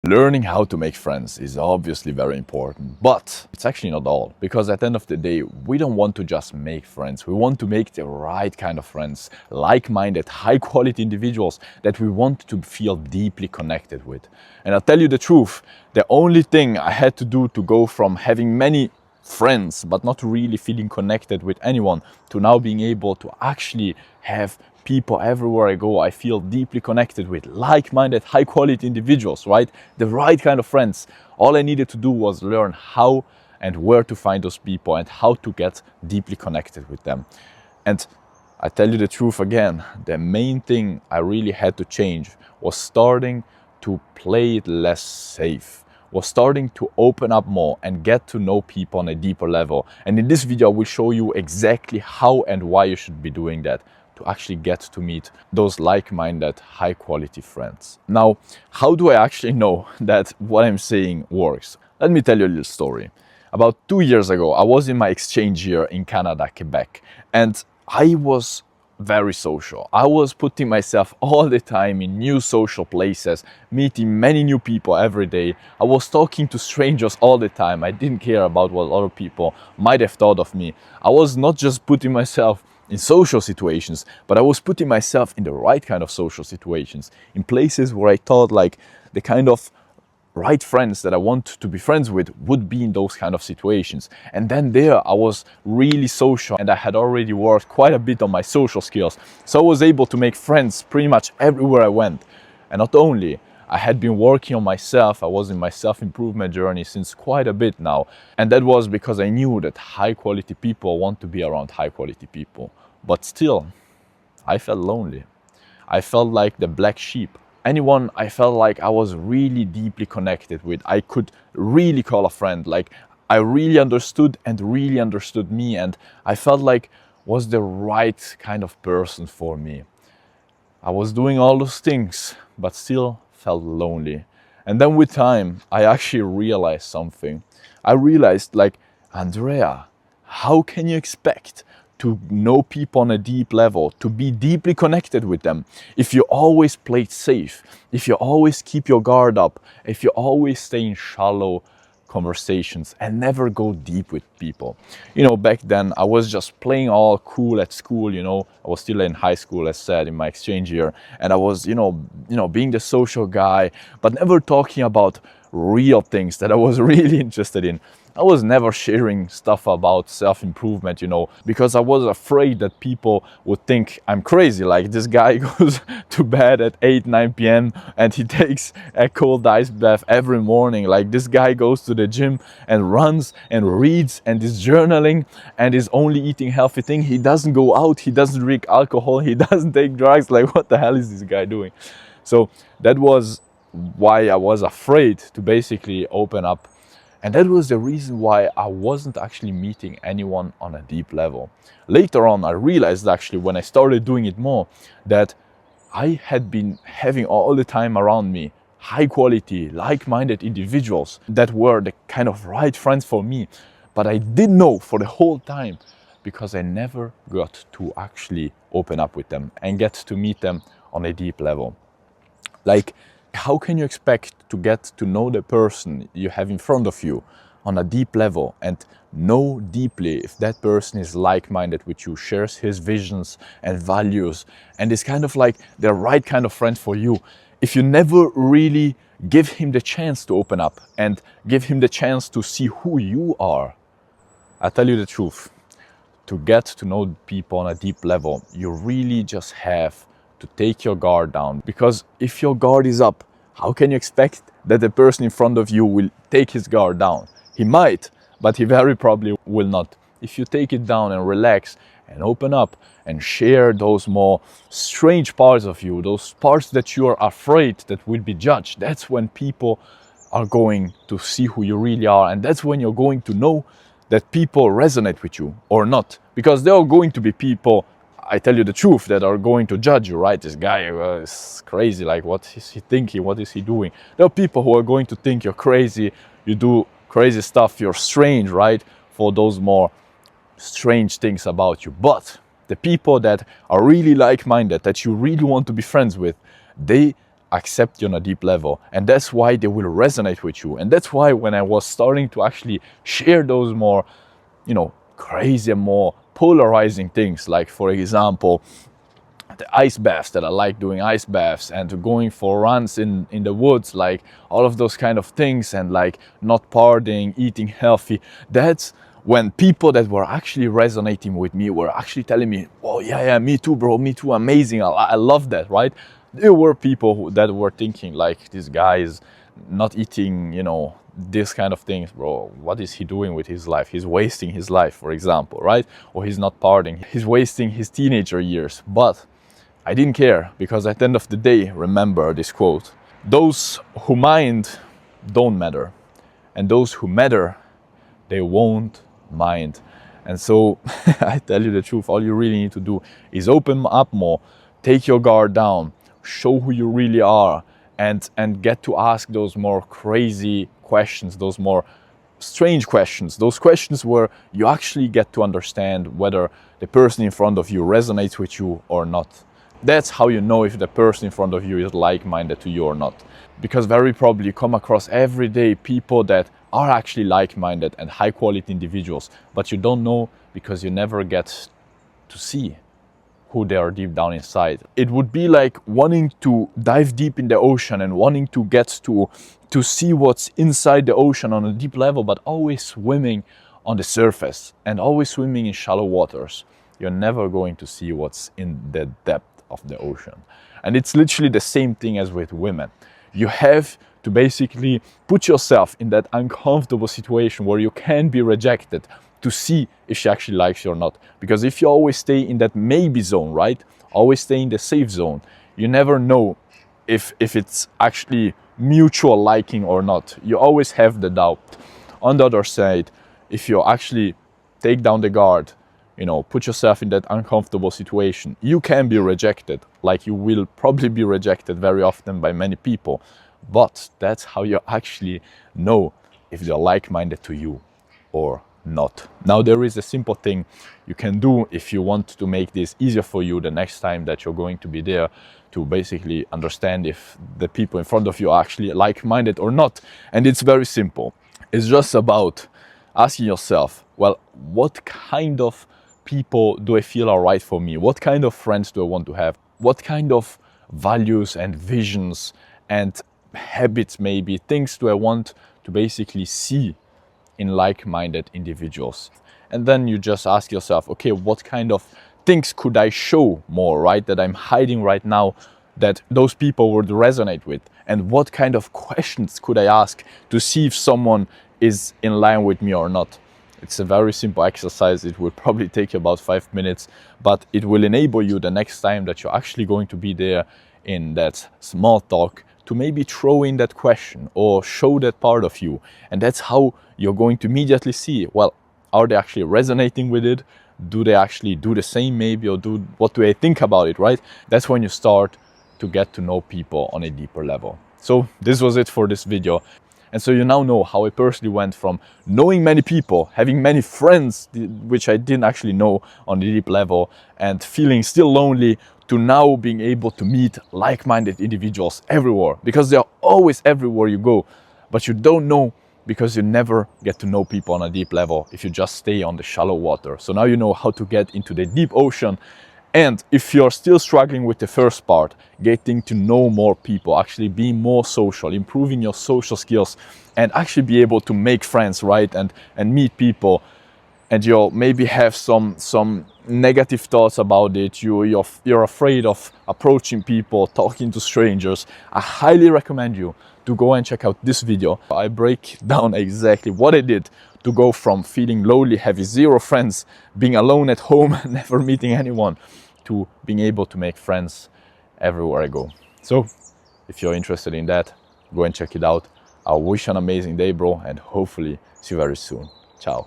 Learning how to make friends is obviously very important, but it's actually not all. Because at the end of the day, we don't want to just make friends. We want to make the right kind of friends, like-minded, high-quality individuals that we want to feel deeply connected with. And I'll tell you the truth, the only thing I had to do to go from having many friends but not really feeling connected with anyone to now being able to actually have people everywhere I go I feel deeply connected with, like-minded, high-quality individuals, right? The right kind of friends. All I needed to do was learn how and where to find those people and how to get deeply connected with them. And I tell you the truth again, the main thing I really had to change was starting to play it less safe, was starting to open up more and get to know people on a deeper level. And in this video, I will show you exactly how and why you should be doing that to actually get to meet those like-minded, high-quality friends. Now, how do I actually know that what I'm saying works? Let me tell you a little story. About 2 years ago, I was in my exchange year in Canada, Quebec, and I was very social. I was putting myself all the time in new social places, meeting many new people every day. I was talking to strangers all the time. I didn't care about what other people might have thought of me. I was not just putting myself in social situations, but I was putting myself in the right kind of social situations, in places where I thought like the kind of right friends that I want to be friends with would be in those kind of situations. And then there I was really social and I had already worked quite a bit on my social skills. So I was able to make friends pretty much everywhere I went. And not only, I had been working on myself, I was in my self-improvement journey since quite a bit now. And that was because I knew that high quality people want to be around high quality people. But still, I felt lonely. I felt like the black sheep. Anyone I felt like I was really deeply connected with, I could really call a friend, like I really understood and really understood me, and I felt like was the right kind of person for me. I was doing all those things, but still felt lonely. And then with time, I actually realized something. I realized like, Andrea, how can you expect to know people on a deep level, to be deeply connected with them, if you always play it safe, if you always keep your guard up, if you always stay in shallow conversations and never go deep with people? You know, back then I was just playing all cool at school, you know, I was still in high school, as said, in my exchange year, and I was, being the social guy, but never talking about real things that I was really interested in. I was never sharing stuff about self-improvement, because I was afraid that people would think I'm crazy. Like, this guy goes to bed at 8, 9 p.m. and he takes a cold ice bath every morning. Like, this guy goes to the gym and runs and reads and is journaling and is only eating healthy things. He doesn't go out, he doesn't drink alcohol, he doesn't take drugs. Like, what the hell is this guy doing? So that was why I was afraid to basically open up. And that was the reason why I wasn't actually meeting anyone on a deep level. Later on, I realized actually when I started doing it more that I had been having all the time around me high quality, like-minded individuals that were the kind of right friends for me. But I didn't know for the whole time because I never got to actually open up with them and get to meet them on a deep level. Like, how can you expect to get to know the person you have in front of you on a deep level and know deeply if that person is like-minded with you, shares his visions and values, and is kind of like the right kind of friend for you, if you never really give him the chance to open up and give him the chance to see who you are? I tell you the truth, to get to know people on a deep level, you really just have to take your guard down. Because if your guard is up, how can you expect that the person in front of you will take his guard down? He might, but he very probably will not. If you take it down and relax and open up and share those more strange parts of you, those parts that you are afraid that will be judged, that's when people are going to see who you really are. And that's when you're going to know that people resonate with you or not. Because there are going to be people, I tell you the truth, that are going to judge you, right? This guy is crazy, like, what is he thinking? What is he doing? There are people who are going to think you're crazy, you do crazy stuff, you're strange, right? For those more strange things about you. But the people that are really like-minded, that you really want to be friends with, they accept you on a deep level, and that's why they will resonate with you. And that's why when I was starting to actually share those more, you know, crazy and more polarizing things, like for example the ice baths, that I like doing ice baths, and going for runs in the woods, like all of those kind of things, and like not partying, eating healthy, that's when people that were actually resonating with me were actually telling me, oh yeah, me too bro, me too, amazing, I love that, right? There were people that were thinking like, this guy is not eating, you know, this kind of things, bro, what is he doing with his life? He's wasting his life, for example, right? Or he's not partying, he's wasting his teenager years. But I didn't care, because at the end of the day, remember this quote: those who mind don't matter, and those who matter, they won't mind. And so I tell you the truth, all you really need to do is open up more, take your guard down, show who you really are, and get to ask those more crazy questions, those more strange questions, those questions where you actually get to understand whether the person in front of you resonates with you or not. That's how you know if the person in front of you is like-minded to you or not. Because very probably you come across every day people that are actually like-minded and high-quality individuals, but you don't know because you never get to see who they are deep down inside. It would be like wanting to dive deep in the ocean and wanting to get to see what's inside the ocean on a deep level, but always swimming on the surface and always swimming in shallow waters. You're never going to see what's in the depth of the ocean. And it's literally the same thing as with women. You have to basically put yourself in that uncomfortable situation where you can be rejected to see if she actually likes you or not. Because if you always stay in that maybe zone, right? Always stay in the safe zone, you never know if it's actually mutual liking or not. You always have the doubt. On the other side, if you actually take down the guard, you know, put yourself in that uncomfortable situation, you can be rejected, like you will probably be rejected very often by many people. But that's how you actually know if they're like-minded to you or not. Now, there is a simple thing you can do if you want to make this easier for you the next time that you're going to be there, to basically understand if the people in front of you are actually like-minded or not. And it's very simple. It's just about asking yourself, well, what kind of people do I feel are right for me? What kind of friends do I want to have? What kind of values and visions and habits, maybe things, do I want to basically see in like-minded individuals? And then you just ask yourself, okay, what kind of things could I show more, right, that I'm hiding right now, that those people would resonate with? And what kind of questions could I ask to see if someone is in line with me or not? It's a very simple exercise. It will probably take you about 5 minutes, but it will enable you the next time that you're actually going to be there in that small talk to maybe throw in that question or show that part of you. And that's how you're going to immediately see, well, are they actually resonating with it? Do they actually do the same maybe, or what do they think about it, right? That's when you start to get to know people on a deeper level. So this was it for this video. And so you now know how I personally went from knowing many people, having many friends, which I didn't actually know on a deep level, and feeling still lonely, to now being able to meet like-minded individuals everywhere, because they're always everywhere you go. But you don't know, because you never get to know people on a deep level if you just stay on the shallow water. So now you know how to get into the deep ocean. And if you're still struggling with the first part, getting to know more people, actually being more social, improving your social skills, and actually be able to make friends, right, and meet people, and you'll maybe have some negative thoughts about it, you're afraid of approaching people, talking to strangers, I highly recommend you to go and check out this video. I break down exactly what I did to go from feeling lonely, having zero friends, being alone at home, never meeting anyone, to being able to make friends everywhere I go. So if you're interested in that, go and check it out. I wish you an amazing day, bro, and hopefully see you very soon. Ciao.